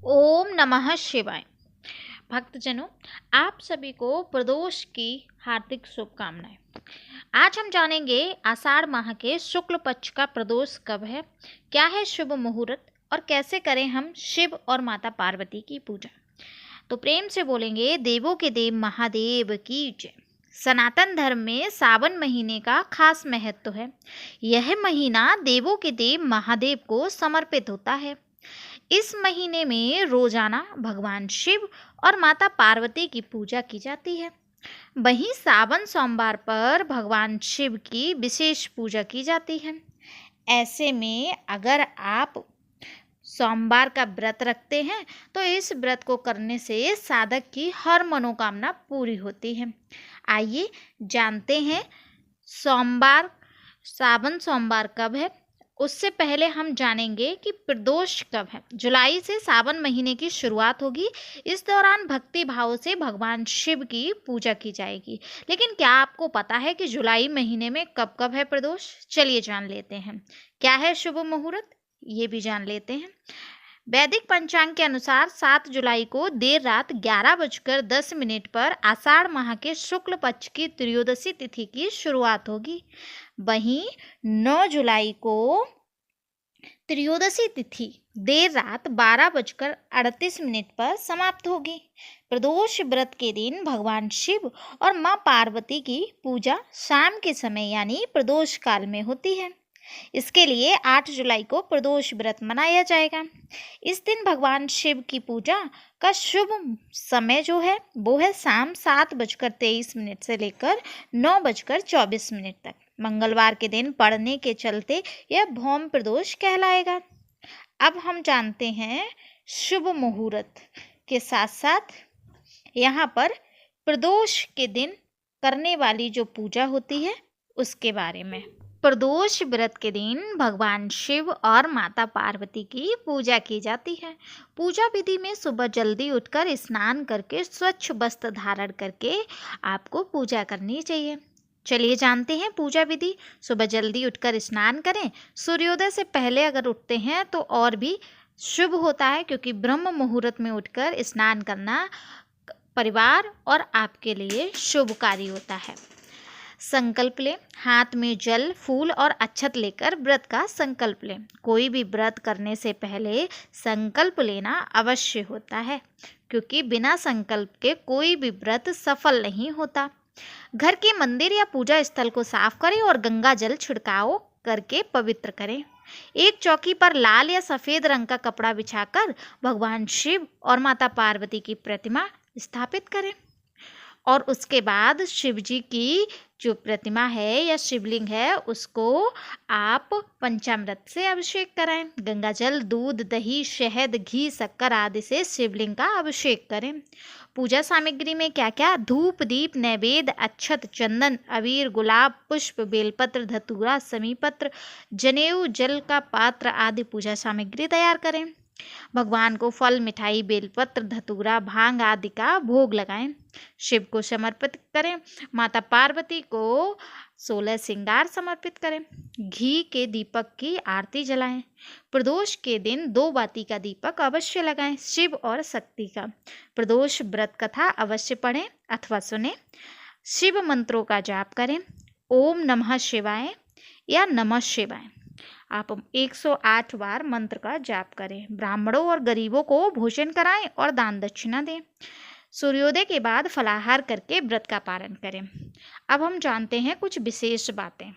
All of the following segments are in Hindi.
ओम नमः शिवाय। भक्तजनों, आप सभी को प्रदोष की हार्दिक शुभकामनाएं। आज हम जानेंगे आषाढ़ माह के शुक्ल पक्ष का प्रदोष कब है, क्या है शुभ मुहूर्त और कैसे करें हम शिव और माता पार्वती की पूजा। तो प्रेम से बोलेंगे, देवों के देव महादेव की जय। सनातन धर्म में सावन महीने का खास महत्व है। यह महीना देवों के देव महादेव को समर्पित होता है। इस महीने में रोजाना भगवान शिव और माता पार्वती की पूजा की जाती है। वहीं सावन सोमवार पर भगवान शिव की विशेष पूजा की जाती है। ऐसे में अगर आप सोमवार का व्रत रखते हैं तो इस व्रत को करने से साधक की हर मनोकामना पूरी होती है। आइए जानते हैं सोमवार सावन सोमवार कब है। उससे पहले हम जानेंगे कि प्रदोष कब है। जुलाई से सावन महीने की शुरुआत होगी। इस दौरान भक्ति भाव से भगवान शिव की पूजा की जाएगी। लेकिन क्या आपको पता है कि जुलाई महीने में कब कब है प्रदोष? चलिए जान लेते हैं। क्या है शुभ मुहूर्त, ये भी जान लेते हैं। वैदिक पंचांग के अनुसार 7 जुलाई को देर रात 11:10 पर आषाढ़ माह के शुक्ल पक्ष की त्रयोदशी तिथि की शुरुआत होगी। वहीं 9 जुलाई को त्रयोदशी तिथि देर रात 12:38 पर समाप्त होगी। प्रदोष व्रत के दिन भगवान शिव और मां पार्वती की पूजा शाम के समय यानी प्रदोष काल में होती है। इसके लिए 8 जुलाई को प्रदोष व्रत मनाया जाएगा। इस दिन भगवान शिव की पूजा का शुभ समय जो है वो है शाम 7:23 से लेकर 9:24 तक। मंगलवार के दिन पड़ने के चलते यह भौम प्रदोष कहलाएगा। अब हम जानते हैं शुभ मुहूर्त के साथ साथ यहाँ पर प्रदोष के दिन करने वाली जो पूजा होती है उसके बारे में। प्रदोष व्रत के दिन भगवान शिव और माता पार्वती की पूजा की जाती है। पूजा विधि में सुबह जल्दी उठकर स्नान करके स्वच्छ वस्त्र धारण करके आपको पूजा करनी चाहिए। चलिए जानते हैं पूजा विधि। सुबह जल्दी उठकर स्नान करें। सूर्योदय से पहले अगर उठते हैं तो और भी शुभ होता है, क्योंकि ब्रह्म मुहूर्त में उठकर स्नान करना परिवार और आपके लिए शुभकारी होता है। संकल्प लें। हाथ में जल, फूल और अक्षत लेकर व्रत का संकल्प लें। कोई भी व्रत करने से पहले संकल्प लेना अवश्य होता है, क्योंकि बिना संकल्प के कोई भी व्रत सफल नहीं होता। घर के मंदिर या पूजा स्थल को साफ करें और गंगा जल छिड़काव करके पवित्र करें। एक चौकी पर लाल या सफेद रंग का कपड़ा बिछाकर भगवान शिव और माता पार्वती की प्रतिमा स्थापित करें और उसके बाद शिव जी की जो प्रतिमा है या शिवलिंग है उसको आप पंचामृत से अभिषेक कराएं। गंगा जल, दूध, दही, शहद, घी, शक्कर आदि से शिवलिंग का अभिषेक करें। पूजा सामग्री में क्या क्या? धूप, दीप, नैवेद्य, अक्षत, चंदन, अबीर, गुलाब, पुष्प, बेलपत्र, धतूरा, समीपत्र, जनेऊ, जल का पात्र आदि पूजा सामग्री तैयार करें। भगवान को फल, मिठाई, बेलपत्र, धतूरा, भांग आदि का भोग लगाएं। शिव को समर्पित करें। माता पार्वती को 16 श्रृंगार समर्पित करें। घी के दीपक की आरती जलाएं। प्रदोष के दिन 2 बाती का दीपक अवश्य लगाएं, शिव और शक्ति का। प्रदोष व्रत कथा अवश्य पढ़ें अथवा सुने। शिव मंत्रों का जाप करें। ओम नमः शिवाय या नमः शिवाय आप 108 बार मंत्र का जाप करें। ब्राह्मणों और गरीबों को भोजन कराएं और दान दक्षिणा दें। सूर्योदय के बाद फलाहार करके व्रत का पालन करें। अब हम जानते हैं कुछ विशेष बातें।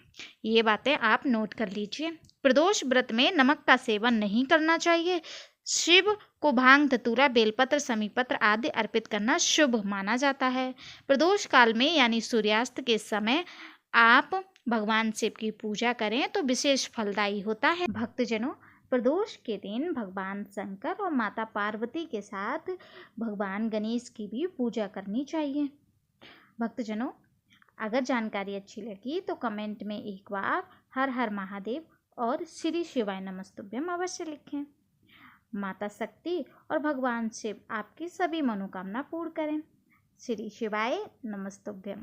ये बातें आप नोट कर लीजिए। प्रदोष व्रत में नमक का सेवन नहीं करना चाहिए। शिव को भांग, धतूरा, बेलपत्र, समीपत्र आदि अर्पित करना शुभ माना जाता है। प्रदोष काल में यानी सूर्यास्त के समय आप भगवान शिव की पूजा करें तो विशेष फलदायी होता है। भक्तजनों, प्रदोष के दिन भगवान शंकर और माता पार्वती के साथ भगवान गणेश की भी पूजा करनी चाहिए। भक्तजनों, अगर जानकारी अच्छी लगी तो कमेंट में एक बार हर हर महादेव और श्री शिवाय नमस्तुभ्यम अवश्य लिखें। माता शक्ति और भगवान शिव आपकी सभी मनोकामना पूर्ण करें। श्री शिवाय नमस्तुभ्यम।